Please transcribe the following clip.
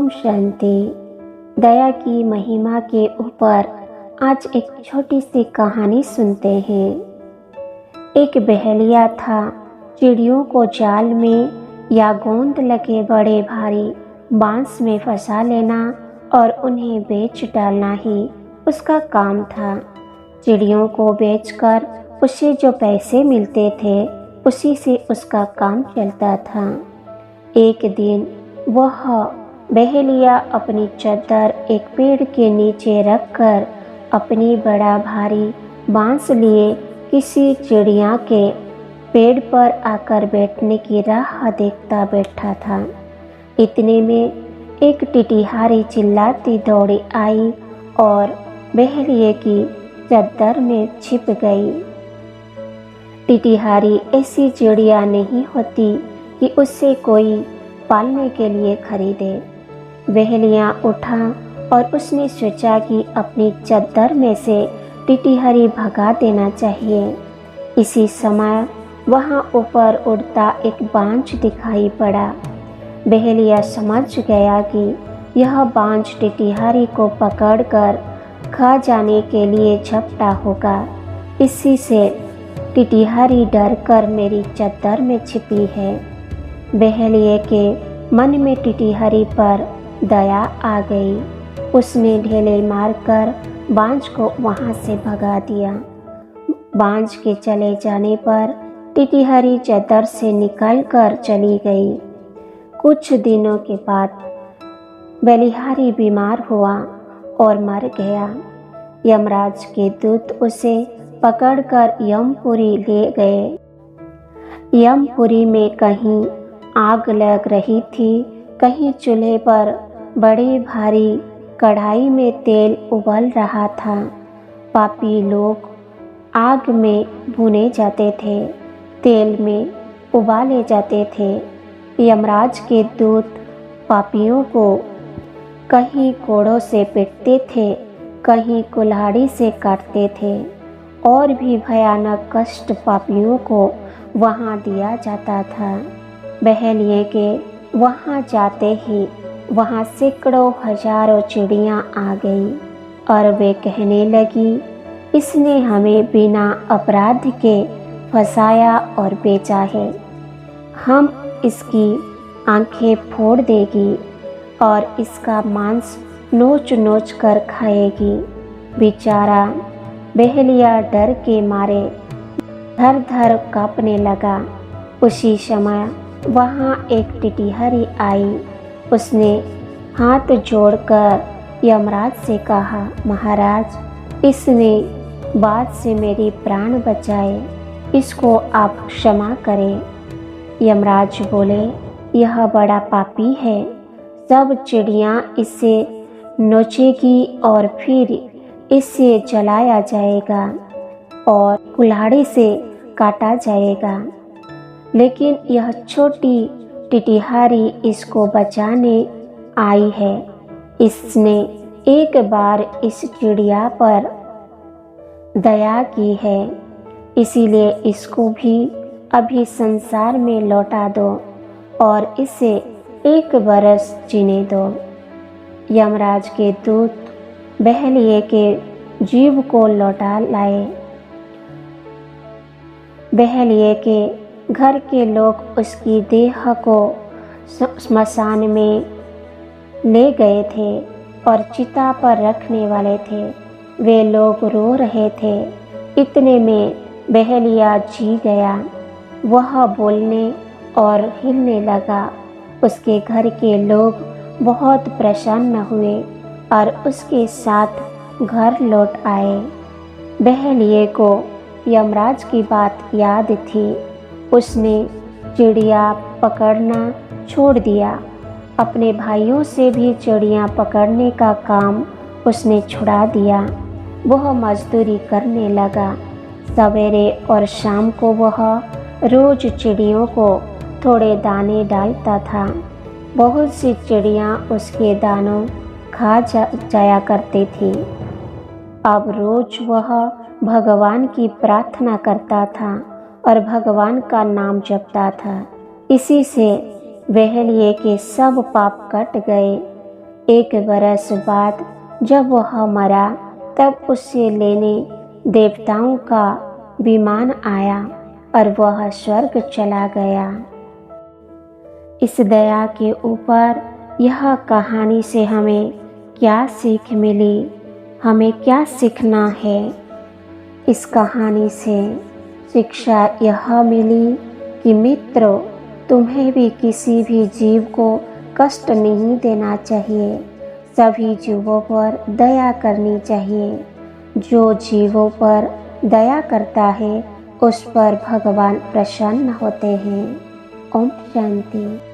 ओम शांति। दया की महिमा के ऊपर आज एक छोटी सी कहानी सुनते हैं। एक बहेलिया था। चिड़ियों को जाल में या गोंद लगे बड़े भारी बांस में फंसा लेना और उन्हें बेच डालना ही उसका काम था। चिड़ियों को बेचकर उसे जो पैसे मिलते थे उसी से उसका काम चलता था। एक दिन वह बहेलिया अपनी चादर एक पेड़ के नीचे रखकर अपनी बड़ा भारी बांस लिए किसी चिड़िया के पेड़ पर आकर बैठने की राह देखता बैठा था। इतने में एक टिटिहारी चिल्लाती दौड़ी आई और बहेलिए की चादर में छिप गई। टिटिहारी ऐसी चिड़िया नहीं होती कि उससे कोई पालने के लिए खरीदे। बहेलिया उठा और उसने सोचा कि अपनी चादर में से टिटिहारी भगा देना चाहिए। इसी समय वहाँ ऊपर उड़ता एक बांझ दिखाई पड़ा। बहेलिया समझ गया कि यह बांझ टिटिहारी को पकड़कर खा जाने के लिए झपटा होगा। इसी से टिटिहारी डरकर मेरी चादर में छिपी है। बहेलिए के मन में टिटिहारी पर दया आ गई। उसने ढेले मारकर बांझ को वहाँ से भगा दिया। बांझ के चले जाने पर टिटिहारी चादर से निकलकर चली गई। कुछ दिनों के बाद बलिहारी बीमार हुआ और मर गया। यमराज के दूत उसे पकड़कर यमपुरी ले गए। यमपुरी में कहीं आग लग रही थी, कहीं चूल्हे पर बड़ी भारी कढ़ाई में तेल उबल रहा था। पापी लोग आग में भुने जाते थे, तेल में उबाले जाते थे। यमराज के दूत पापियों को कहीं कोड़ों से पीटते थे, कहीं कुल्हाड़ी से काटते थे और भी भयानक कष्ट पापियों को वहाँ दिया जाता था। बहेलिए के वहाँ जाते ही वहाँ सैकड़ों हजारों चिड़ियाँ आ गई और वे कहने लगी, इसने हमें बिना अपराध के फंसाया और बेचा है। हम इसकी आंखें फोड़ देगी और इसका मांस नोच नोच कर खाएगी। बेचारा बहेलिया डर के मारे धर धर कांपने लगा। उसी समय वहाँ एक टिटिहारी आई। उसने हाथ जोड़कर यमराज से कहा, महाराज, इसने बात से मेरी प्राण बचाए, इसको आप क्षमा करें। यमराज बोले, यह बड़ा पापी है। सब चिड़ियाँ इसे नोचेगी और फिर इसे जलाया जाएगा और कुल्हाड़ी से काटा जाएगा। लेकिन यह छोटी टिटिहारी इसको बचाने आई है। इसने एक बार इस चिड़िया पर दया की है, इसीलिए इसको भी अभी संसार में लौटा दो और इसे 1 बरस जीने दो। यमराज के दूत बहेलिए के जीव को लौटा लाए। बहेलिए के घर के लोग उसकी देह को स्मशान में ले गए थे और चिता पर रखने वाले थे। वे लोग रो रहे थे। इतने में बहेलिया जी गया। वह बोलने और हिलने लगा। उसके घर के लोग बहुत प्रसन्न हुए और उसके साथ घर लौट आए। बहेलिए को यमराज की बात याद थी। उसने चिड़िया पकड़ना छोड़ दिया। अपने भाइयों से भी चिड़िया पकड़ने का काम उसने छुड़ा दिया। वह मजदूरी करने लगा। सवेरे और शाम को वह रोज चिड़ियों को थोड़े दाने डालता था। बहुत सी चिड़ियाँ उसके दानों खा जाया करती थी। अब रोज वह भगवान की प्रार्थना करता था और भगवान का नाम जपता था। इसी से बहेलिए के सब पाप कट गए। 1 बरस बाद जब वह मरा तब उसे लेने देवताओं का विमान आया और वह स्वर्ग चला गया। इस दया के ऊपर यह कहानी से हमें क्या सीख मिली, हमें क्या सीखना है? इस कहानी से शिक्षा यह मिली कि मित्रों, तुम्हें भी किसी भी जीव को कष्ट नहीं देना चाहिए। सभी जीवों पर दया करनी चाहिए। जो जीवों पर दया करता है उस पर भगवान प्रसन्न होते हैं। ओम शांति।